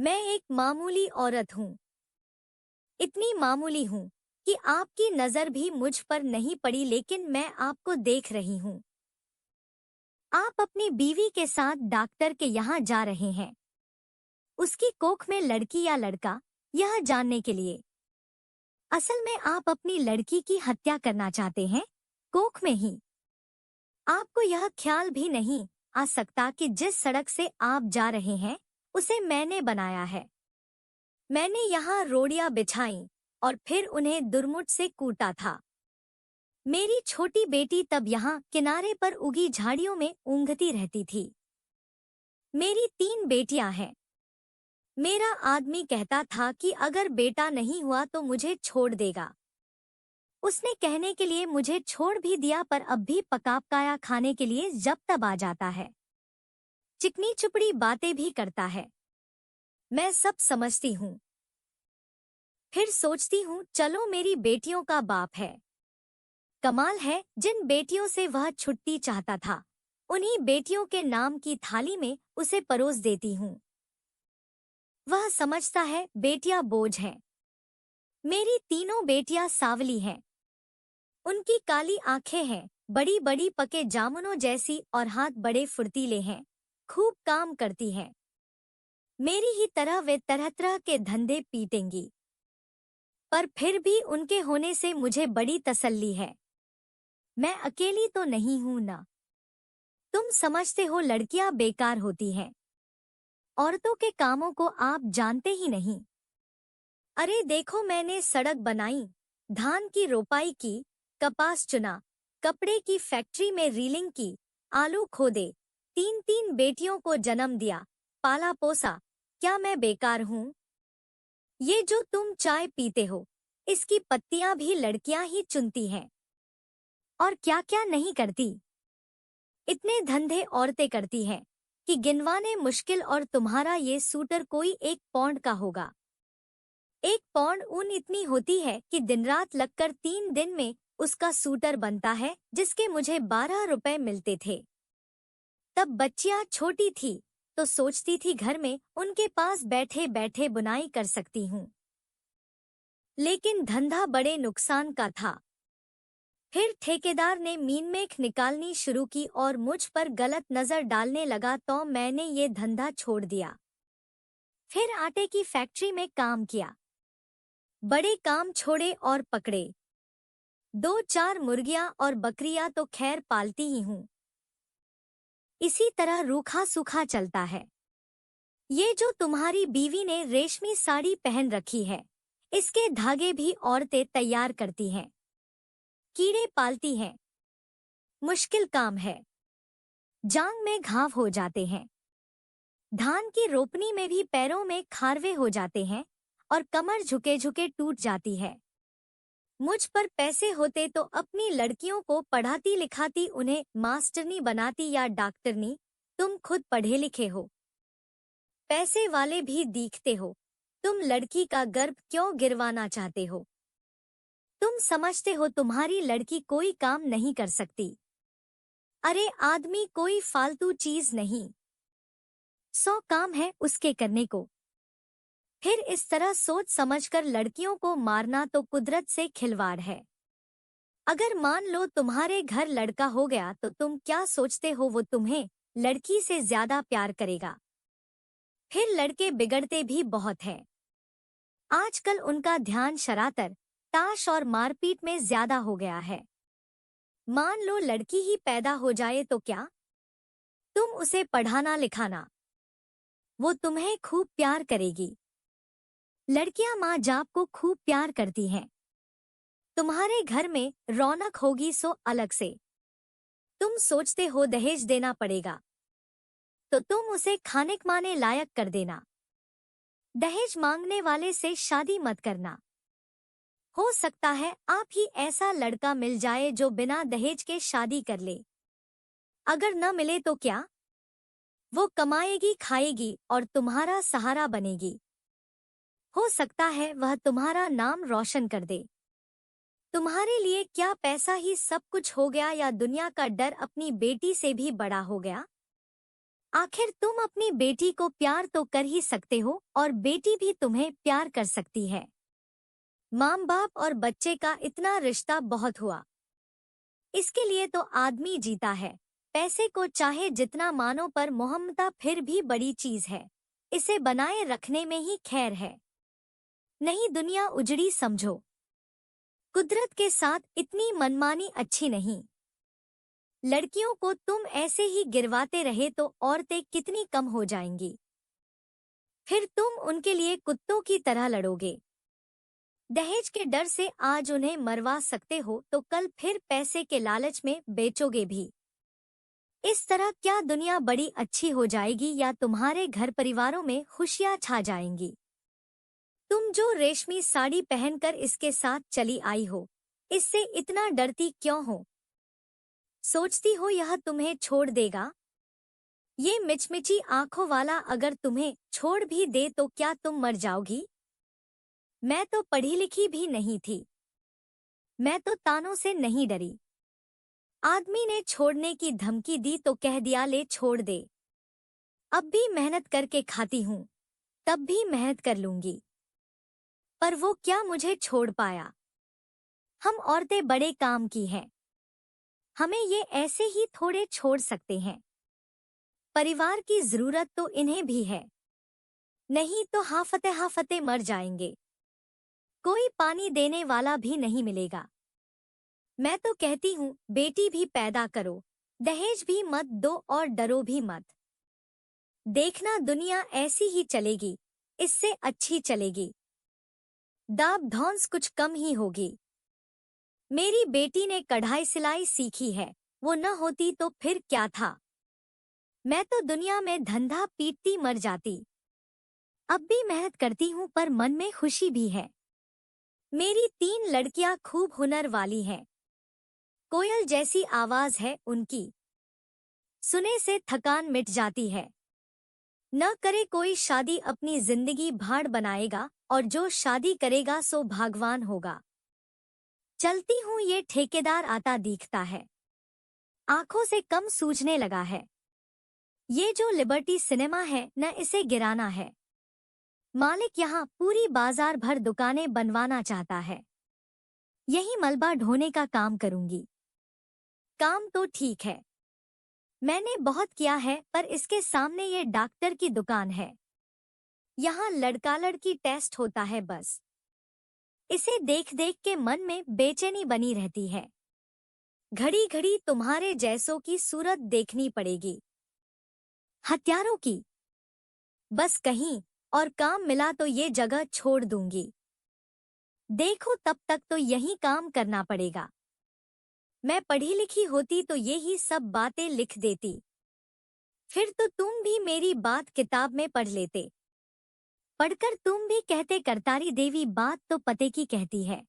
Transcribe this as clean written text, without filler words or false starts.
मैं एक मामूली औरत हूँ। इतनी मामूली हूँ कि आपकी नजर भी मुझ पर नहीं पड़ी, लेकिन मैं आपको देख रही हूँ। आप अपनी बीवी के साथ डॉक्टर के यहाँ जा रहे हैं, उसकी कोख में लड़की या लड़का, यह जानने के लिए। असल में आप अपनी लड़की की हत्या करना चाहते हैं, कोख में ही। आपको यह ख्याल भी नहीं आ सकता कि जिस सड़क से आप जा रहे हैं, उसे मैंने बनाया है। मैंने यहाँ रोड़ियां बिछाई और फिर उन्हें दुर्मुट से कूटा था। मेरी छोटी बेटी तब यहाँ किनारे पर उगी झाड़ियों में ऊँघती रहती थी। मेरी 3 बेटियां हैं। मेरा आदमी कहता था कि अगर बेटा नहीं हुआ तो मुझे छोड़ देगा। उसने कहने के लिए मुझे छोड़ भी दिया, पर अब भी पका पकाया खाने के लिए जब तब आ जाता है। चिकनी चुपड़ी बातें भी करता है। मैं सब समझती हूँ। फिर सोचती हूँ, चलो मेरी बेटियों का बाप है। कमाल है, जिन बेटियों से वह छुट्टी चाहता था, उन्हीं बेटियों के नाम की थाली में उसे परोस देती हूँ। वह समझता है बेटियां बोझ हैं। मेरी तीनों बेटियां सावली हैं। उनकी काली आंखें हैं, बड़ी बड़ी पके जामुनों जैसी, और हाथ बड़े फुर्तीले हैं, खूब काम करती हैं। मेरी ही तरह वे तरह तरह के धंधे पीटेंगी, पर फिर भी उनके होने से मुझे बड़ी तसल्ली है। मैं अकेली तो नहीं हूं ना। तुम समझते हो लड़कियां बेकार होती हैं। औरतों के कामों को आप जानते ही नहीं। अरे देखो, मैंने सड़क बनाई, धान की रोपाई की, कपास चुना, कपड़े की फैक्ट्री में रीलिंग की, आलू खोदे, 3 बेटियों को जन्म दिया, पाला पोसा। क्या मैं बेकार हूँ? ये जो तुम चाय पीते हो, इसकी पत्तियां भी लड़कियां ही चुनती हैं। और क्या क्या नहीं करती। इतने धंधे औरतें करती हैं कि गिनवाने मुश्किल, और तुम्हारा ये सूटर कोई 1 पौंड का होगा। 1 पौंड ऊन इतनी होती है कि दिन रात लगकर 3 दिन में उसका सूटर बनता है, जिसके मुझे 12 रुपए मिलते थे। तब बच्चियां छोटी थी तो सोचती थी घर में उनके पास बैठे बैठे बुनाई कर सकती हूँ। लेकिन धंधा बड़े नुकसान का था। फिर ठेकेदार ने मीनमेख निकालनी शुरू की और मुझ पर गलत नजर डालने लगा, तो मैंने ये धंधा छोड़ दिया। फिर आटे की फैक्ट्री में काम किया। बड़े काम छोड़े और पकड़े। 2-4 मुर्गियां और बकरियां तो खैर पालती ही हूँ। इसी तरह रूखा सूखा चलता है। ये जो तुम्हारी बीवी ने रेशमी साड़ी पहन रखी है, इसके धागे भी औरतें तैयार करती हैं। कीड़े पालती हैं। मुश्किल काम है। जांग में घाव हो जाते हैं। धान की रोपनी में भी पैरों में खारवे हो जाते हैं और कमर झुके झुके टूट जाती है। मुझ पर पैसे होते तो अपनी लड़कियों को पढ़ाती लिखाती, उन्हें मास्टरनी बनाती या डॉक्टरनी। तुम खुद पढ़े लिखे हो, पैसे वाले भी दिखते हो, तुम लड़की का गर्भ क्यों गिरवाना चाहते हो? तुम समझते हो तुम्हारी लड़की कोई काम नहीं कर सकती। अरे आदमी कोई फालतू चीज नहीं, 100 काम है उसके करने को। फिर इस तरह सोच समझकर लड़कियों को मारना तो कुदरत से खिलवाड़ है। अगर मान लो तुम्हारे घर लड़का हो गया तो तुम क्या सोचते हो वो तुम्हें लड़की से ज्यादा प्यार करेगा? फिर लड़के बिगड़ते भी बहुत हैं। आजकल उनका ध्यान शरारत, ताश और मारपीट में ज्यादा हो गया है। मान लो लड़की ही पैदा हो जाए तो क्या? तुम उसे पढ़ाना लिखाना, वो तुम्हें खूब प्यार करेगी। लड़कियां माँ बाप को खूब प्यार करती हैं। तुम्हारे घर में रौनक होगी सो अलग से। तुम सोचते हो दहेज देना पड़ेगा, तो तुम उसे खाने कमाने लायक कर देना। दहेज मांगने वाले से शादी मत करना। हो सकता है आप ही ऐसा लड़का मिल जाए जो बिना दहेज के शादी कर ले। अगर न मिले तो क्या? वो कमाएगी खाएगी और तुम्हारा सहारा बनेगी। हो सकता है वह तुम्हारा नाम रोशन कर दे। तुम्हारे लिए क्या पैसा ही सब कुछ हो गया, या दुनिया का डर अपनी बेटी से भी बड़ा हो गया? आखिर तुम अपनी बेटी को प्यार तो कर ही सकते हो और बेटी भी तुम्हें प्यार कर सकती है। माँ बाप और बच्चे का इतना रिश्ता बहुत हुआ। इसके लिए तो आदमी जीता है। पैसे को चाहे जितना मानो पर मोहम्मता फिर भी बड़ी चीज है। इसे बनाए रखने में ही खैर है। नहीं दुनिया उजड़ी समझो। कुदरत के साथ इतनी मनमानी अच्छी नहीं। लड़कियों को तुम ऐसे ही गिरवाते रहे तो औरतें कितनी कम हो जाएंगी। फिर तुम उनके लिए कुत्तों की तरह लड़ोगे। दहेज के डर से आज उन्हें मरवा सकते हो तो कल फिर पैसे के लालच में बेचोगे भी। इस तरह क्या दुनिया बड़ी अच्छी हो जाएगी या तुम्हारे घर परिवारों में खुशियां छा जाएंगी। तुम जो रेशमी साड़ी पहनकर इसके साथ चली आई हो, इससे इतना डरती क्यों हो? सोचती हो यह तुम्हें छोड़ देगा? ये मिचमिची आंखों वाला अगर तुम्हें छोड़ भी दे तो क्या तुम मर जाओगी? मैं तो पढ़ी लिखी भी नहीं थी। मैं तो तानों से नहीं डरी। आदमी ने छोड़ने की धमकी दी तो कह दिया ले छोड़ दे। अब भी मेहनत करके खाती हूँ, तब भी मेहनत कर लूंगी। पर वो क्या मुझे छोड़ पाया? हम औरतें बड़े काम की हैं। हमें ये ऐसे ही थोड़े छोड़ सकते हैं। परिवार की जरूरत तो इन्हें भी है। नहीं तो हाफते मर जाएंगे। कोई पानी देने वाला भी नहीं मिलेगा। मैं तो कहती हूँ बेटी भी पैदा करो, दहेज भी मत दो और डरो भी मत। देखना दुनिया ऐसी ही चलेगी, इससे अच्छी चलेगी। दाब धौंस कुछ कम ही होगी। मेरी बेटी ने कढ़ाई सिलाई सीखी है, वो न होती तो फिर क्या था। मैं तो दुनिया में धंधा पीटती मर जाती। अब भी मेहनत करती हूँ पर मन में खुशी भी है। मेरी 3 लड़कियां खूब हुनर वाली हैं। कोयल जैसी आवाज है उनकी। सुने से थकान मिट जाती है। न करे कोई शादी अपनी जिंदगी भाड़ बनाएगा और जो शादी करेगा सो भगवान होगा। चलती हूँ ये ठेकेदार आता दिखता है। आंखों से कम सूझने लगा है। ये जो लिबर्टी सिनेमा है न इसे गिराना है। मालिक यहाँ पूरी बाजार भर दुकानें बनवाना चाहता है। यही मलबा ढोने का काम करूंगी। काम तो ठीक है, मैंने बहुत किया है पर इसके सामने ये डॉक्टर की दुकान है। यहाँ लड़का लड़की टेस्ट होता है बस। इसे देख देख के मन में बेचैनी बनी रहती है। घड़ी घड़ी तुम्हारे जैसों की सूरत देखनी पड़ेगी। हत्यारों की। बस कहीं और काम मिला तो ये जगह छोड़ दूंगी। देखो तब तक तो यही काम करना पड़ेगा। मैं पढ़ी लिखी होती तो ये ही सब बातें लिख देती। फिर तो तुम भी मेरी बात किताब में पढ़ लेते। पढ़कर तुम भी कहते करतारी देवी बात तो पते की कहती है।